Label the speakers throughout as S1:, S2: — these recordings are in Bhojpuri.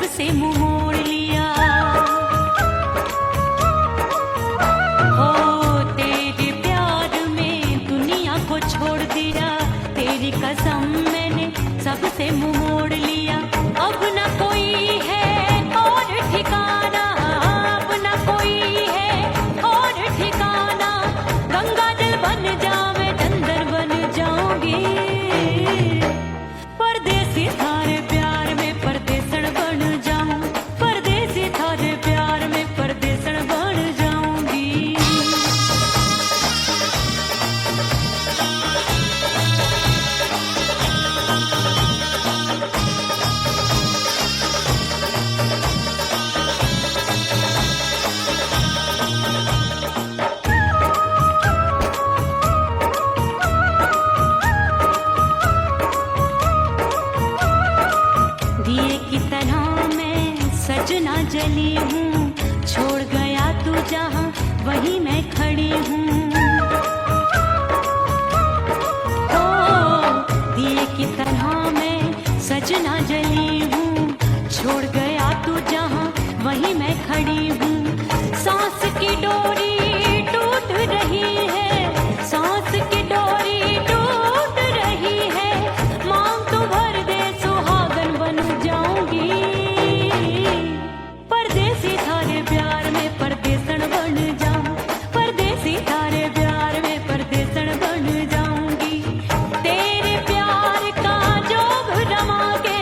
S1: सबसे मुंह मोड़ लिया। हो तेरे प्यार में दुनिया को छोड़ दिया, तेरी कसम मैंने सबसे मुंह मोड़ लिया। अब न कोई है और ठिकाना, अब न कोई है और ठिकाना। गंगा जल बन जावे चंदन बन जाऊंगी, परदेसी थारे प्यार में परदेसन बन जाऊं, परदेसी थारे प्यार में परदेसन बन जाऊंगी। दिए की तरह मैं सजना जली हूँ, छोड़ गया तू जहाँ वहीं मैं खड़ी हूँ। ओ दिए की तरह मैं सजना जली हूँ, छोड़ गया तू जहाँ वहीं मैं खड़ी हूँ। सांस की डोरी टूट रही है, सांस की डोरी टूट रही है। मांग तो भर दे सुहागन बन जाऊंगी, परदेसी थारे प्यार में परदेसन बन जाऊं, परदेसी थारे प्यार में परदेसन बन जाऊंगी। तेरे प्यार का जोग रमा के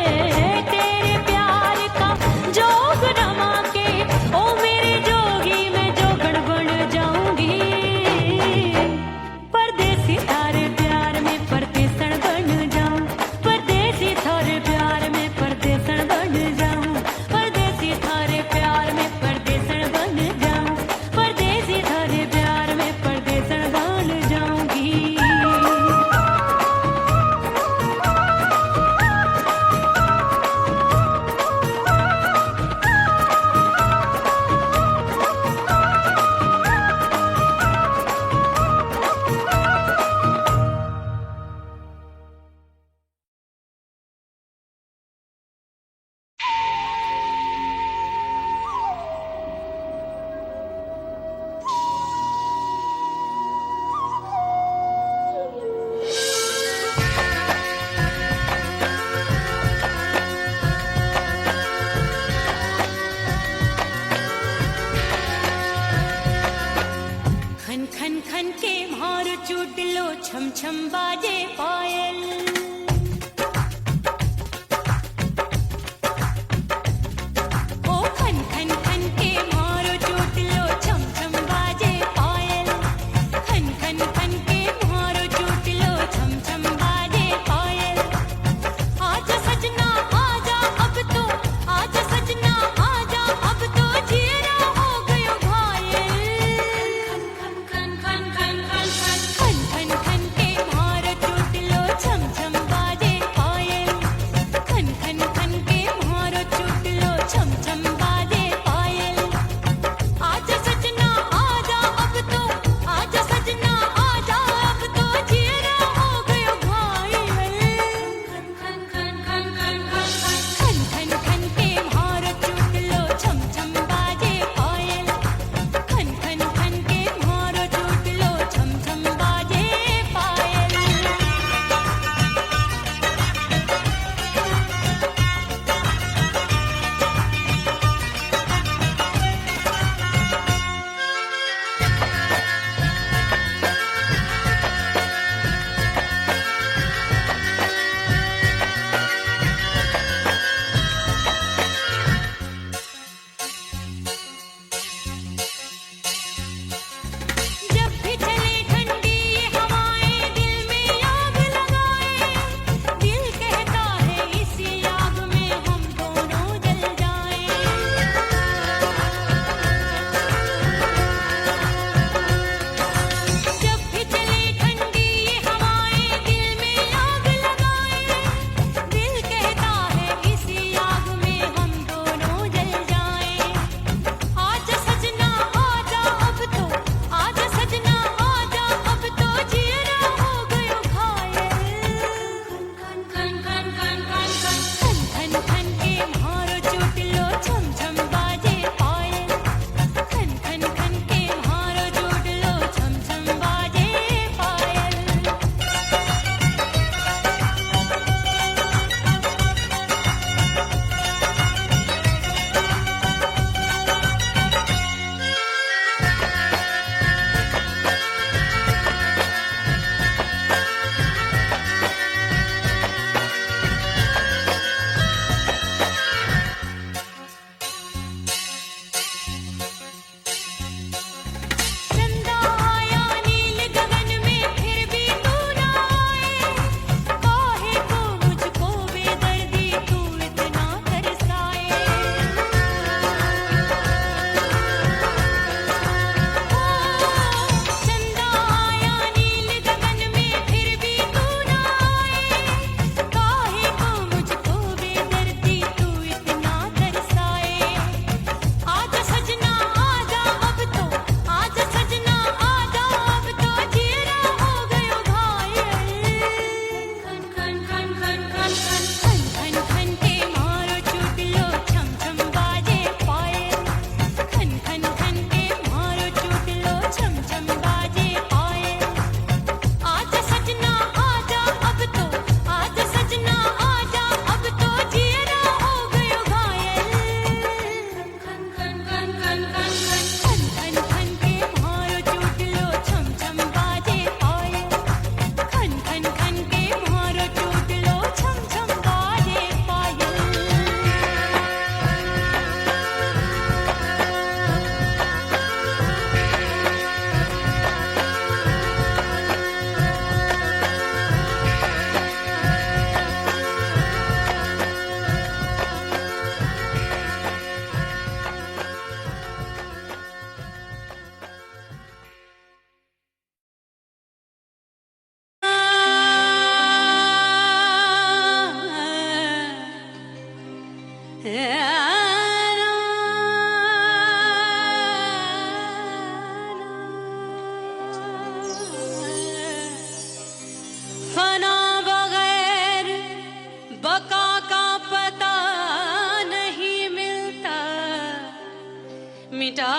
S1: मिटा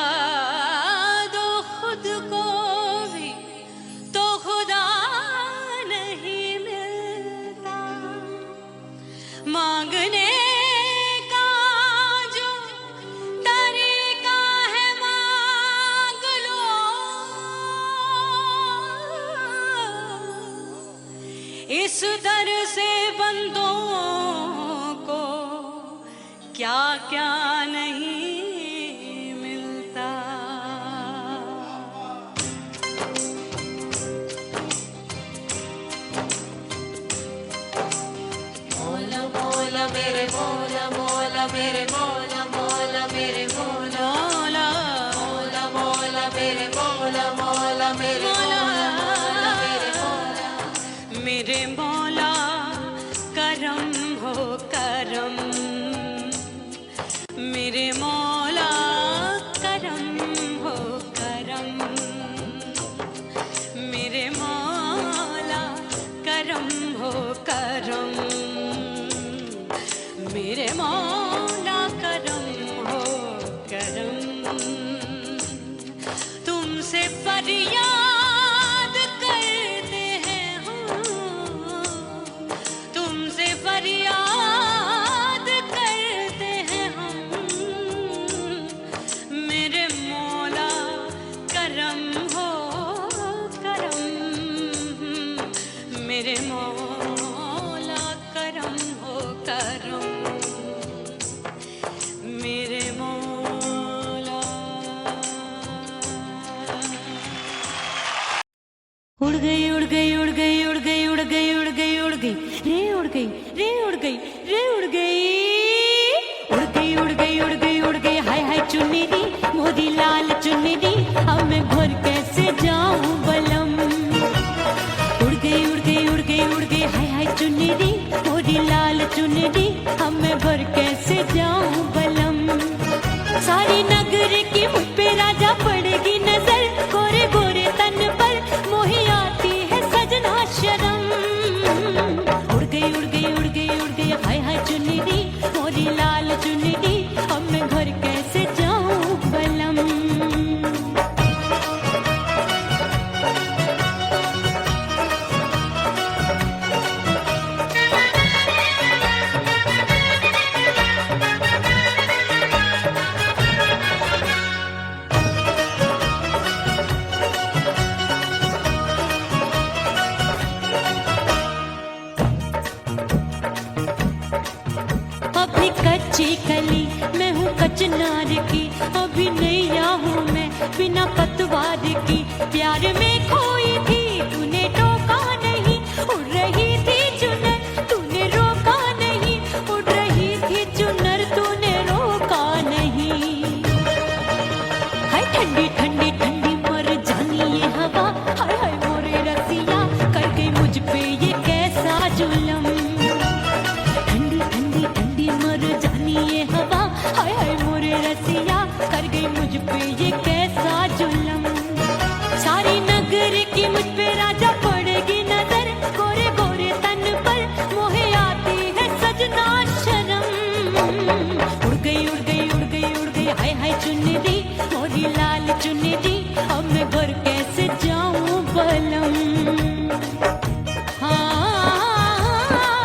S1: दो खुद को भी तो खुदा नहीं मिलता। मांगने का जो तरीका है मांग लो, इस दर से बंदों को क्या क्या नहीं मिलता। मौला मौला मेरे मौला मौला मेरे मौला मौला मेरे मौला मौला मौला मेरे मौला मौला मेरे मौला मेरे मौला मेरे मौला करम हो करम, मेरे मौला करम हो करम, मेरे मौला करम हो करम, मेरे मौला करम हो करम। तुमसे फरियाद करते हैं हम, तुमसे फरियाद करते हैं हम, मेरे मौला करम हो करम, मेरे मौला करम हो करम, मेरे मौला। उड़ गई उड़ गई उड़ गई उड़ गई उड़ गई उड़ गई उड़ गई रे उड़ गई रे उड़ गई रे उड़ गई उड़ गई उड़ गई उड़ गई उड़ गई। हाय हाय चुन्नी दी मोदी लाल चुन्नी दी, अब मैं घर कैसे जाऊं बलम। उड़ गई उड़ गई उड़ गई उड़ गई हाय हाय चुन्नी दी मोदी लाल चुन्नी दी, अब मैं घर कैसे जाऊं बलम। सारी नगर की मुझ पे राजा पड़ेगी नजर, गोरे गोरे तन पर मोही आती है सजना शर्म। उड़ गई उड़ गई उड़ गई उड़ गई हाय हाय चुन्नी दी मोरी लाल चुन्नी दी, अब मैं घर कैसे जाऊं बलम। अभी कच्ची कली मैं हूँ कचनार की, अभी नैया हूँ मैं बिना पतवार की। प्यार में खोई थी तूने टोका नहीं, उड़ रही थी चुनर तूने रोका नहीं, उड़ रही थी चुनर तूने रोका नहीं। हाय ठंडी ठंडी ठंडी मर जानी ये हवा, हाय हाय मोरे रसिया कर गई मुझ पे ये कैसा जुलम। ठंडी ठंडी ठंडी मर जानी ये हवा, हाय हाय मोरे रसिया कर गई मुझ पे ये कैसा जुलम। सारी नगर की मुझ पे राजा पड़ेगी नजर, गोरे गोरे तन पर मोहे आती है सजना शर्म। उड़ गई उड़ गई उड़ गई उड़ गई हाय हाय चुन्नी दी मोरी लाल चुन्नी दी, अब मैं घर कैसे जाऊं बलम। हाँ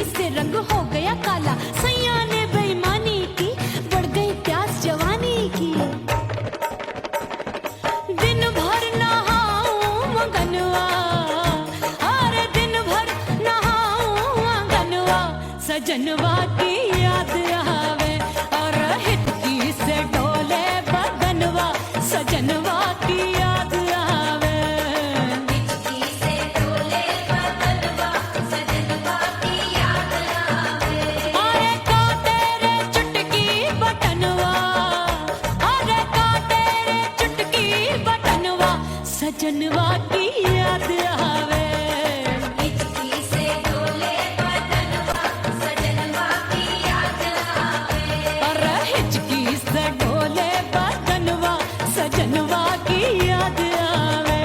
S1: से रंग हो गया काला, सैया ने बेईमानी की, बढ़ गई प्यास जवानी की। दिन भर नहाऊं मगनवा, अरे दिन भर नहाऊं मगनवा, सजनवा की याद आवे और हिचकी से डोले बदनवा, सजनवा की याद आवे। हिचकी से डोले बदनवा, सजनवा की याद आवे। अरे का तेरे चुटकी बटनवा, अरे का तेरे चुटकी बटनवा, सजनवा की याद आवे। हिचकी से डोले बदनवा, सजनवा की याद आवे। अरे हिचकी से डोले बदनवा, सजनवा की याद आवे।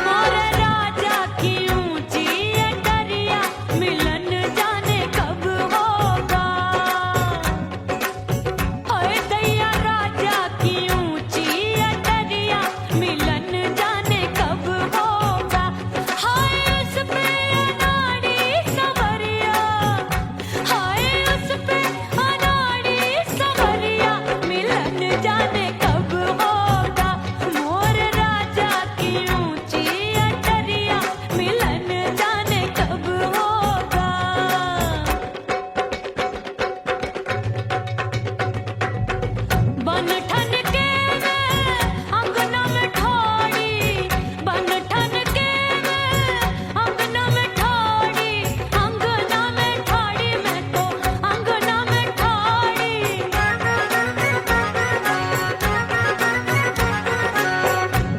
S1: मोरे राजा की ऊंची अटरिया, मिलन जाने कब होगा। ओए दैया राजा की ऊंची अटरिया, मिलन जाने कब होगा। हाय उस पे अनाड़ी सवरिया, हाय उस पे अनाड़ी सवरिया, मिलन जाने कब होगा। मोर राजा की ऊंची अटरिया, मिलन जाने कब होगा। बन ठन के मैं अंगना में ठाड़ी, बन ठन के मैं अंगना में ठाड़ी, अंगना में ठाड़ी, मैं तो अंगना में ठाड़ी।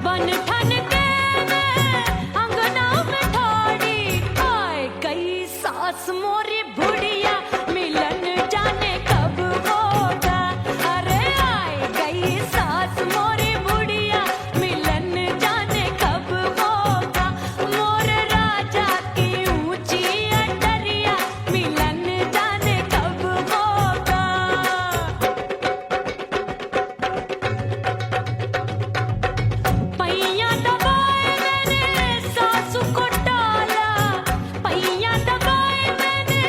S1: बन ठन के मैं अंगना में ठाड़ी, आए गई सास मोरी बुढ़िया, मिलन जाने कब होगा। अरे आए गई सास मोरी बुढ़िया, मिलन जाने कब होगा। मोर राजा की ऊंची अटरिया, मिलन जाने कब होगा। पैया दबाए मैंने सासू को टाला, पैया दबाए मैंने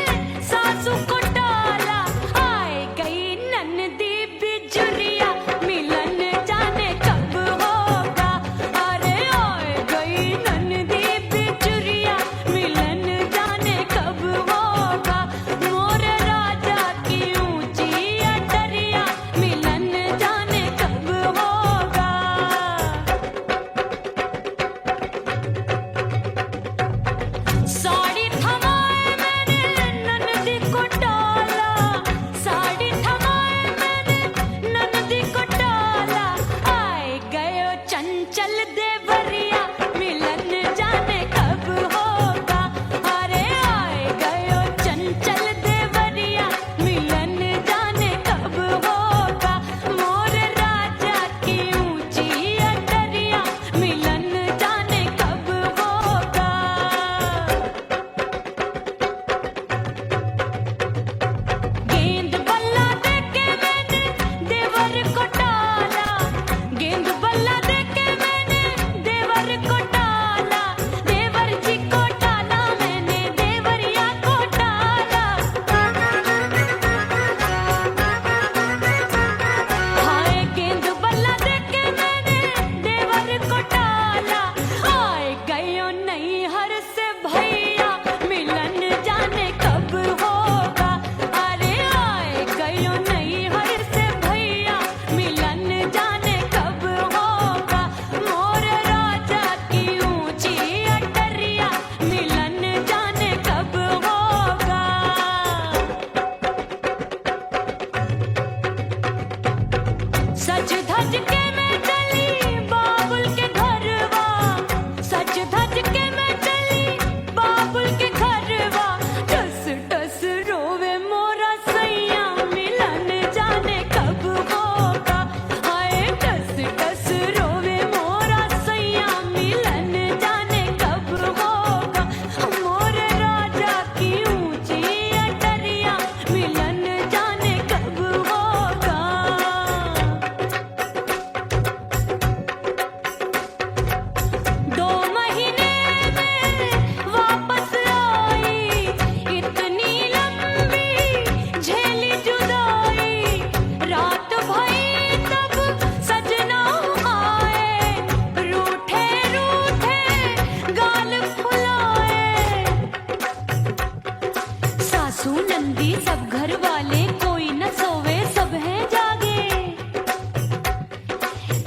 S1: घर वाले कोई न सोवे, सब है जागे।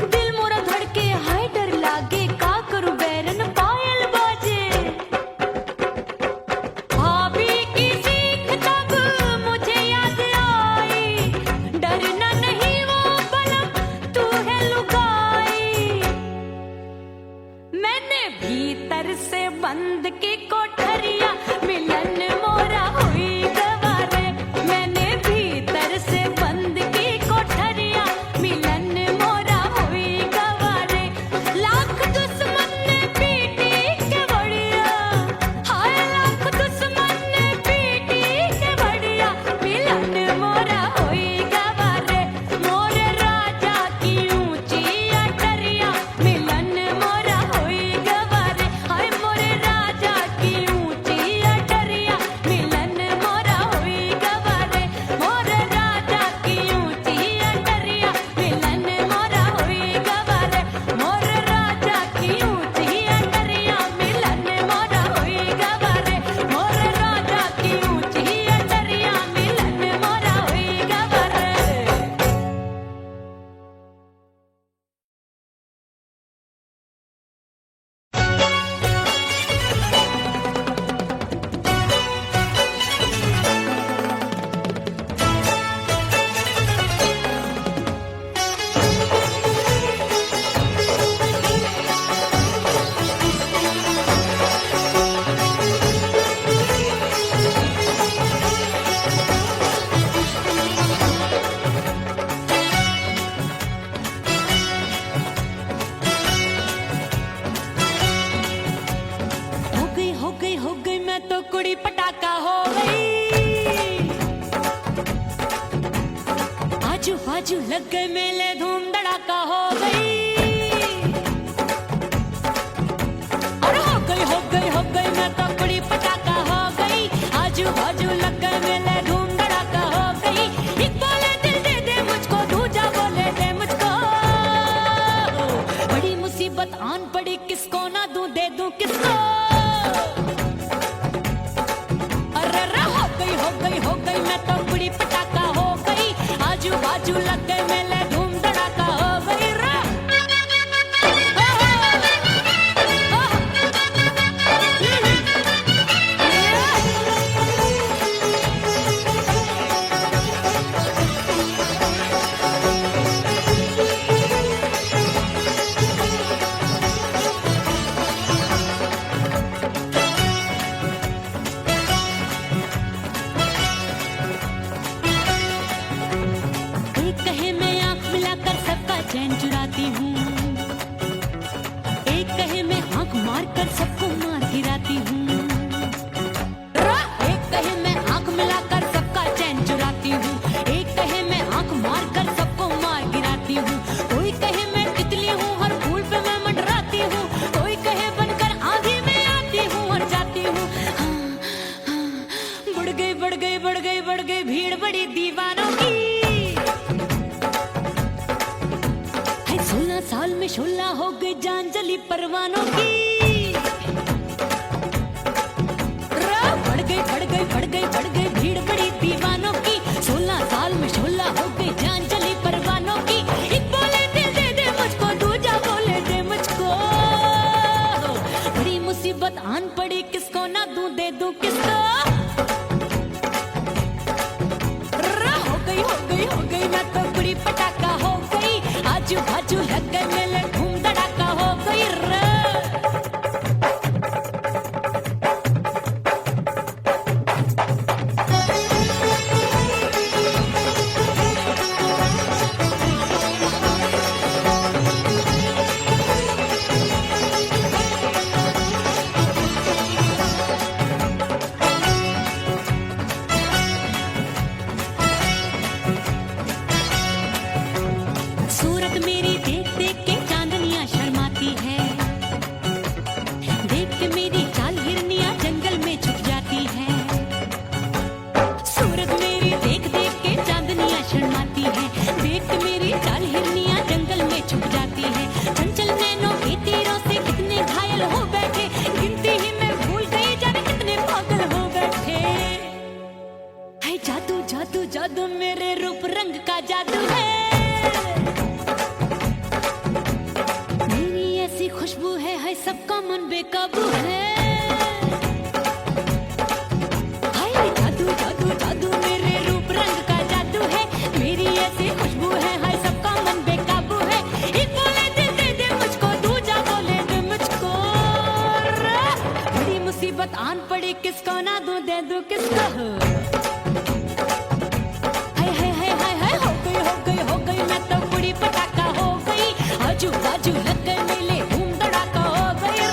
S1: दिल मोरा धड़के हाय डर लागे, का करूं बैरन पायल बाजे। भाभी की सीख तब मुझे याद आई, डरना नहीं वो बलम तू है लुगाई। मैंने भीतर से बंद की कोठरिया, मिलन मोरा हुई गवारे। मैंने भीतर से बंद की कोठरिया, मिलन मोरा हुई गवारे। लाख दुश्मन ने पीटी के बढ़िया, हाय लाख दुश्मन ने पीटी के बढ़िया, मिलन मोरा हुई गवारे। मोरे राजा की ऊंची अटरिया, मिलन मोरा हुई गवारे। हाय मोरे राजा की ऊंची अटरिया, मिलन मोरा हुई गवारे। मोरे राजा की ऊंची अटरिया, मिलन मोरा हुई गवारे। मोरे राजा की ऊंची अटरिया, मिलन मोरा हुई गवारे। मोरे राजा की ऊंची अटरिया, मिलन मोरा हुई गवारे। हो गई मैं तो कुड़ी पटाखा हो गई। आजू बाजू लग गए मेले, धूम धड़ाका हो गई। अरे हो गई मैं तो कुड़ी पटाखा हो गई। आजू बाजू लग गए मेले, धूम धड़ाका हो गई। एक बोले दिल दे दे मुझको, दूजा बोले दे मुझको। बड़ी मुसीबत आन पड़ी, किसको ना दूं दे दूं किसको। हो गई मैं तो कुड़ी पटाखा हो गई। आजू बाजू लग गए मेले, धूम धड़ाका हो गई रा। एक कहे मैं आंख मिलाकर सबका चैन चुराती हूँ, एक कहे मैं आंख मारकर सबको मार गिराती हूँ। एक कहे मैं आंख मिलाकर सबका चैन चुराती हूँ, एक कहे मैं आंख मारकर सबको मार गिराती हूँ। कोई कहे मैं तितली हूँ, हर फूल पे मैं मंडराती हूँ। कोई कहे बनकर आंधी में आती हूँ और जाती हूँ। बढ़ गई भीड़ बड़ी दीवानों की। 16 साल में शोला हो गई, जान जली परवानों की। बढ़ गई भीड़ बड़ी दीवानों की। 16 साल में शोला हो गई, जान जली परवानों की। एक बोले दिल दे दे मुझको, दूजा बोले दे मुझको। बड़ी मुसीबत आन पड़ी, किसको ना दूं दे दूं किसको। हो गई मैं तो कुड़ी पटाखा हो गई। आजू बाजू लग गए मेले, धूम धड़ाका हो गई रे। सूरत मेरी देख देख के चांद मुसीबत आन पड़ी किसको ना दूं दे दूं किसको हाय हाय हाय हाय हाय हो गई मैं तो बुढ़ी पटाखा हो गई आजू बाजू लग गए मेले धूम धड़ाका हो गई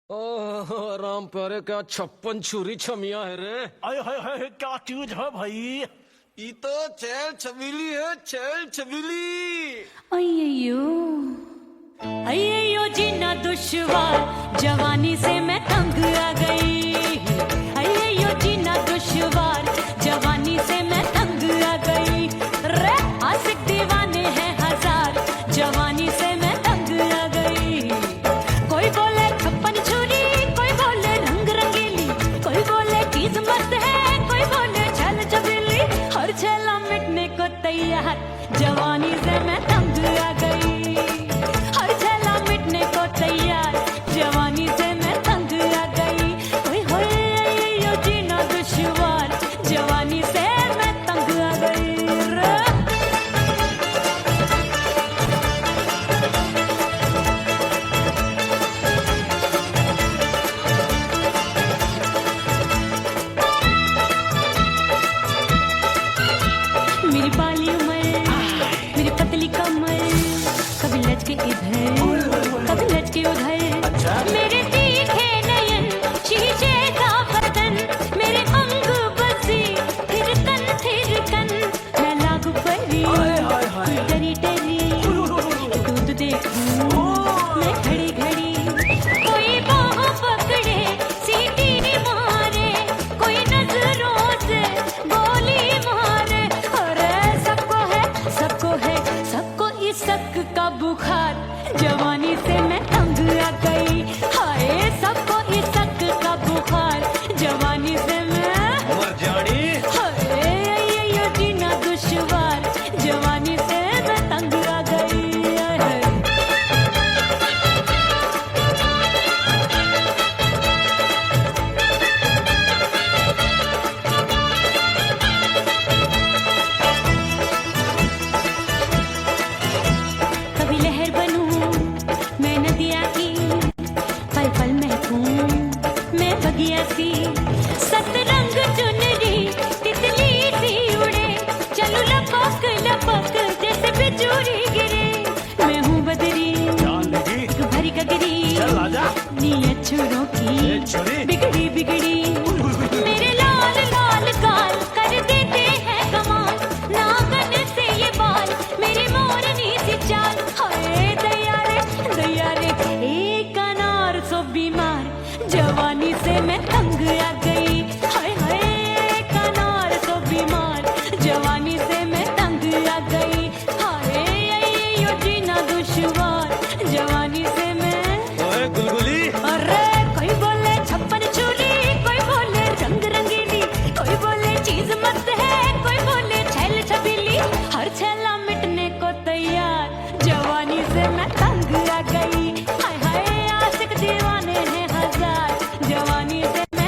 S2: ओह राम प्यारे क्या 56 छुरी छमिया है रे।
S3: आय हाय हाय क्या चीज है भाई।
S2: ये तो चैल छबीली है, चैल छबीली।
S1: अय्यो जीना दुश्वार जवानी से मैं तंग आ गई अय्यो जीना दुश्वार जवानी से मैं तंग आ गई रे आशिक दीवाने हैं हजार जवानी से मैं तंग आ गई कोई बोले 56 छुरी कोई बोले रंग रंगीली कोई बोले चीज मस्त है कोई बोले छल छबीली हर छेला मिटने को तैयार जवानी से मैं तंग आ गई हर छेला मिटने को तैयार जवानी से मैं तंग आ गई ओए होए यो जीना दुश्वार जवानी से मैं तंग आ गई मेरी बाली उम्र मेरी पतली कमर कभी लचके इधर कभी लचके उधर मेरे तीखे नयन शीशे का बदन मेरे अंग बसी थिरकन मैं लागू परी डरी डरी दूध देखूं मैं घड़ी घड़ी कोई बाह पकड़े सीटी मारे कोई नजरों से गोली मारे अरे सबको इस शक का बुखार जवानी से मैं तंग आ गई हाय सबको इस शक का बुखार जवानी से मैं
S3: मर जानी।
S1: हाय ये जीना दुश्वार जवानी से मैं तंग आ गई हाय। कभी लहर बनूं मैं नदिया की पल पल महकूं मैं बगिया सी सतरंग चुनरी तितली सी उड़े चलो लपक लपक जैसे बिजूरी गिरे मैं हूँ बदरी
S3: जान लगी
S1: भरी गगरी
S3: चल आजा।
S1: नीयत छुरों की
S3: छुरी
S1: बिगड़ी बिगड़ी मेरे लाल लाल गाल कर देते हैं कमाल नागन से ये बाल मेरी मोरनी सी चाल हाय दैया रे एक अनार सो बीमार जवानी से मैं तंग आ गई हाय हाय एक अनार सो बीमार जवानी से मैं तंग आ गई हाय यो जीना दुश्वार जवानी से मैं
S3: ओए गुलगुली
S1: अरे कोई बोले 56 छुरी कोई बोले रंग रंगीली कोई बोले चीज मस्त है कोई बोले छैल छबीली हर छेला मिटने को तैयार जवानी से मैं तंग आ गई हाय हाय आशिक दीवाने हैं हजार जवानी से मैं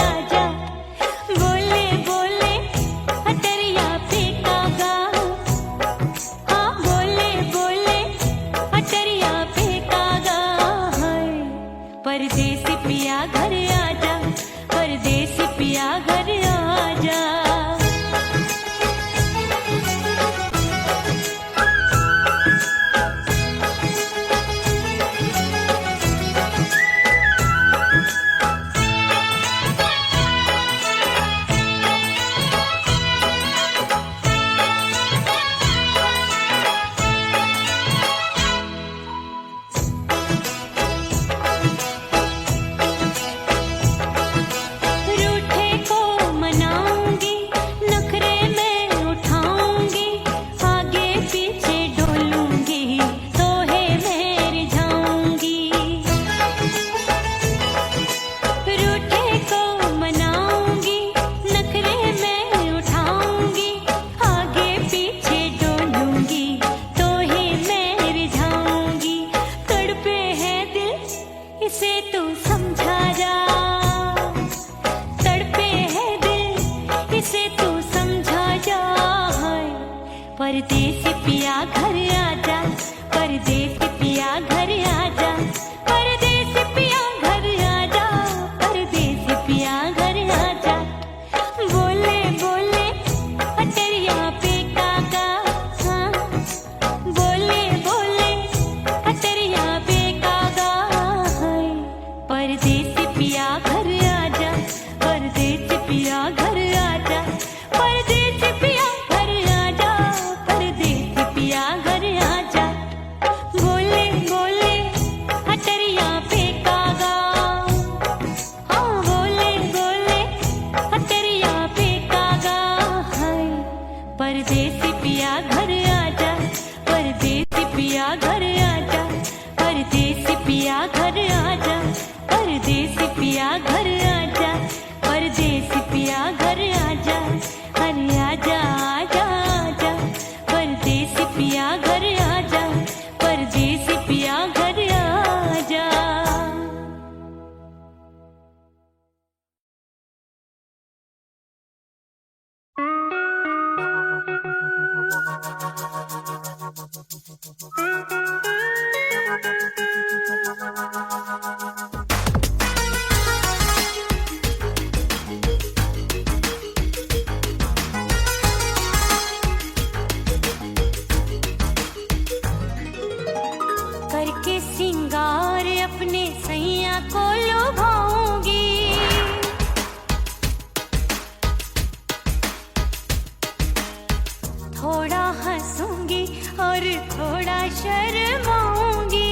S1: आजा। बोले बोले अटरिया पे कागा, हाँ बोले बोले अटरिया पे कागा है। परदेसी पिया घर आजा, परदेसी पिया घर आजा। रूठे को मनाऊंगी, नखरे में उठाऊंगी, आगे पीछे डोलूंगी, तो है मेरी जाऊंगी। रूठे को मनाऊंगी, नखरे में उठाऊंगी, आगे पीछे डोलूंगी, तो है मेरी जाऊंगी। तड़पे है दिल इसे तू समझा जा, तड़पे है दिल इसे तू समझा जा। परदेसी पिया घर आजा, परदेसी पिया घर आजा, परदेसी पिया घर आजा, परदेसी पिया घर आजा। बोले बोले अटरिया पे कागा, हाँ बोले बोले अटरिया पे कागा है। परदेसी पिया घर आजा, परदेसी पिया घर आजा, परदेसी पिया घर आजा, परदेसी पिया घर आजा। बोले बोले अटरिया पे कागा, हाँ बोले बोले अटरिया पे कागा है। परदेसी पिया घर आजा, परदेसी पिया घर आजा, परदेसी पिया घर आजा, परदेसी पिया घर आजा, परदेसी पिया घर आजा। अरे आजा आजा आजा, परदेसी पिया घर आजा, परदेसी पिया घर आजा। करके सिंगार अपने सैया को लुभाऊंगी, थोड़ा हंसूंगी और थोड़ा शर्माऊंगी।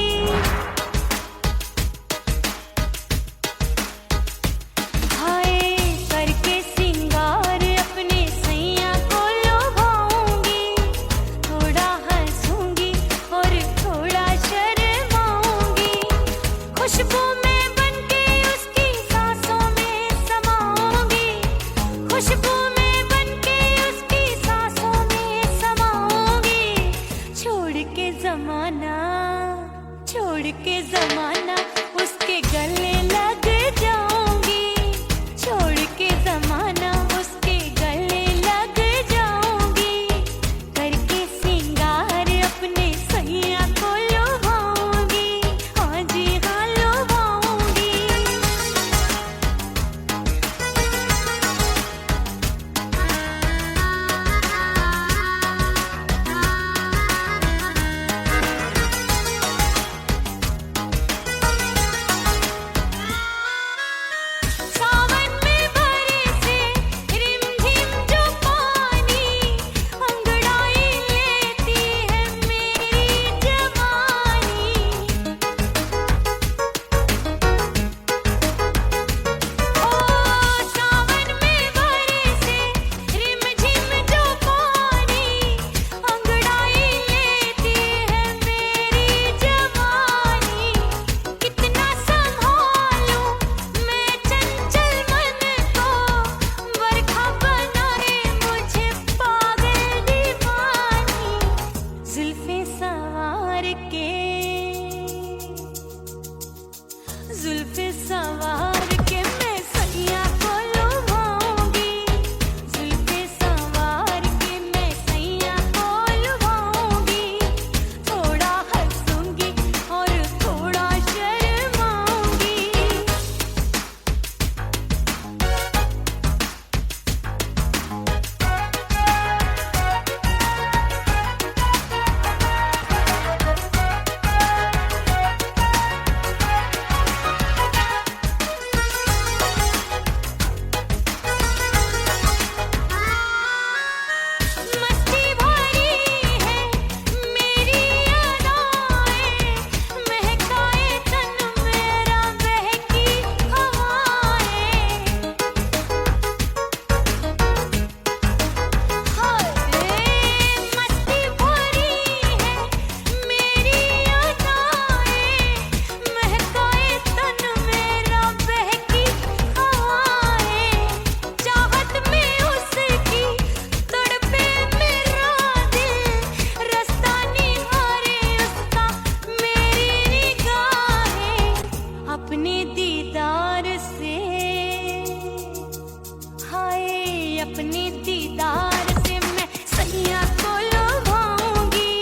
S1: अपने दीदार से मैं सैया को लुभाऊंगी,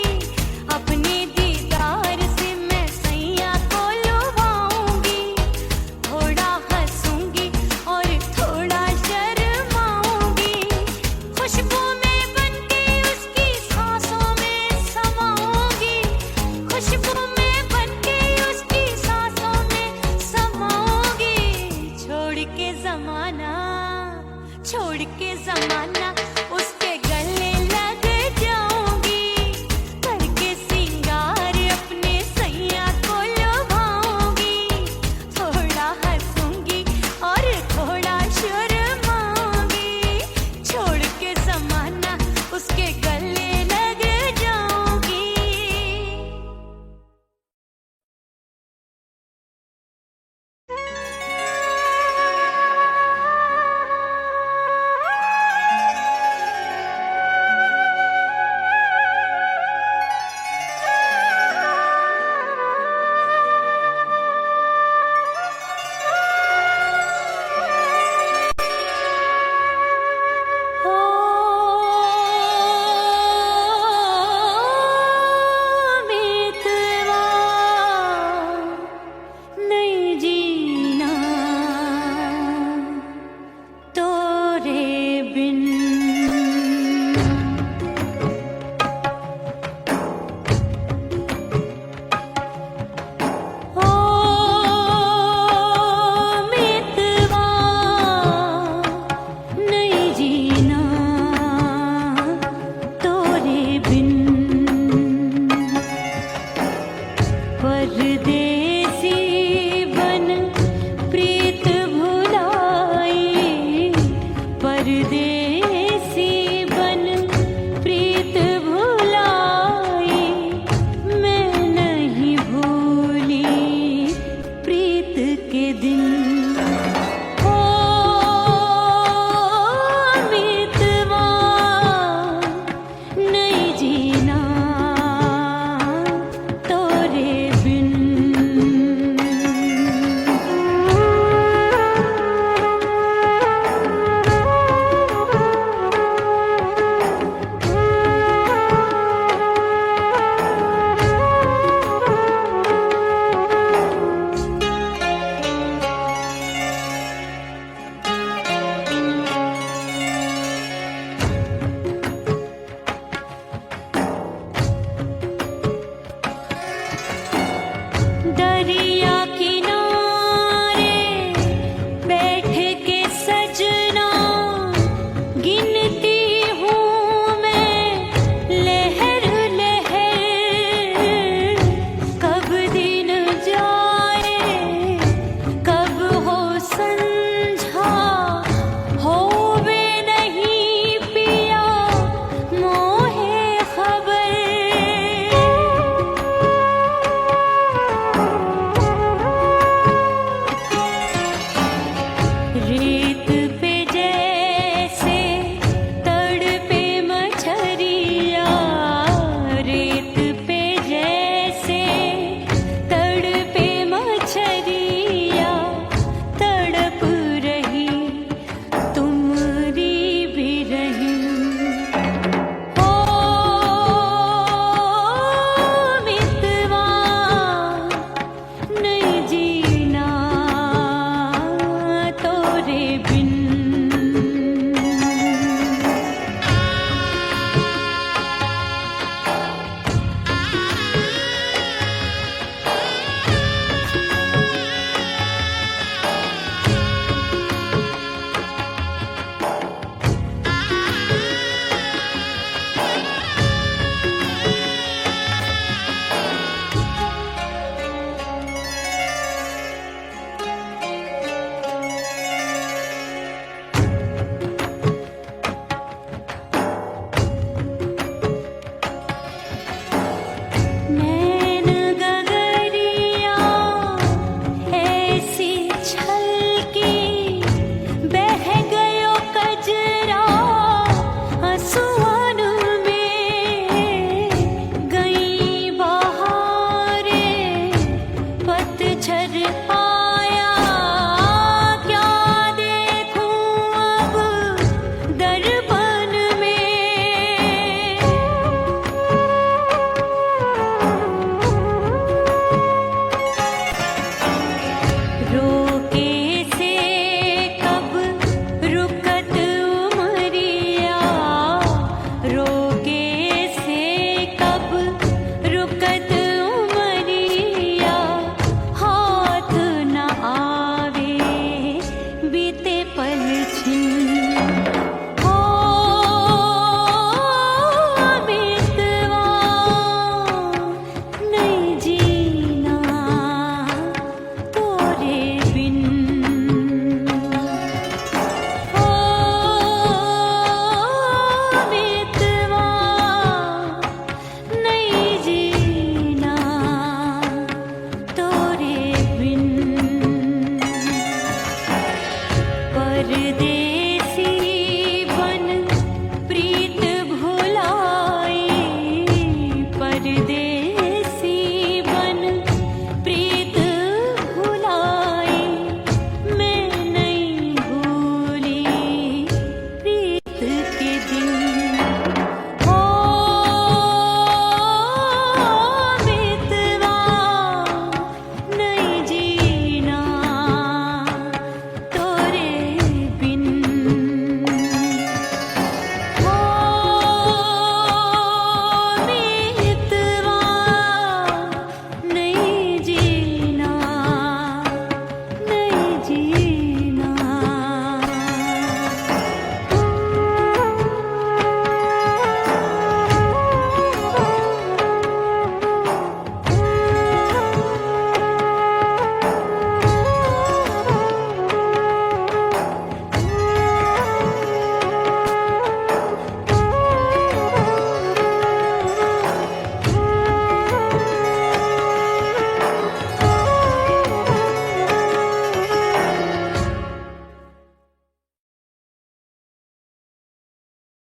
S1: अपने दीदार से मैं सैया को लुभाऊंगी। थोड़ा हंसूंगी और थोड़ा शर्माऊंगी, खुशबू में बनके उसकी सांसों में समाऊंगी, खुशबू में बनके उसकी सांसों में समाऊंगी। छोड़ के जमाना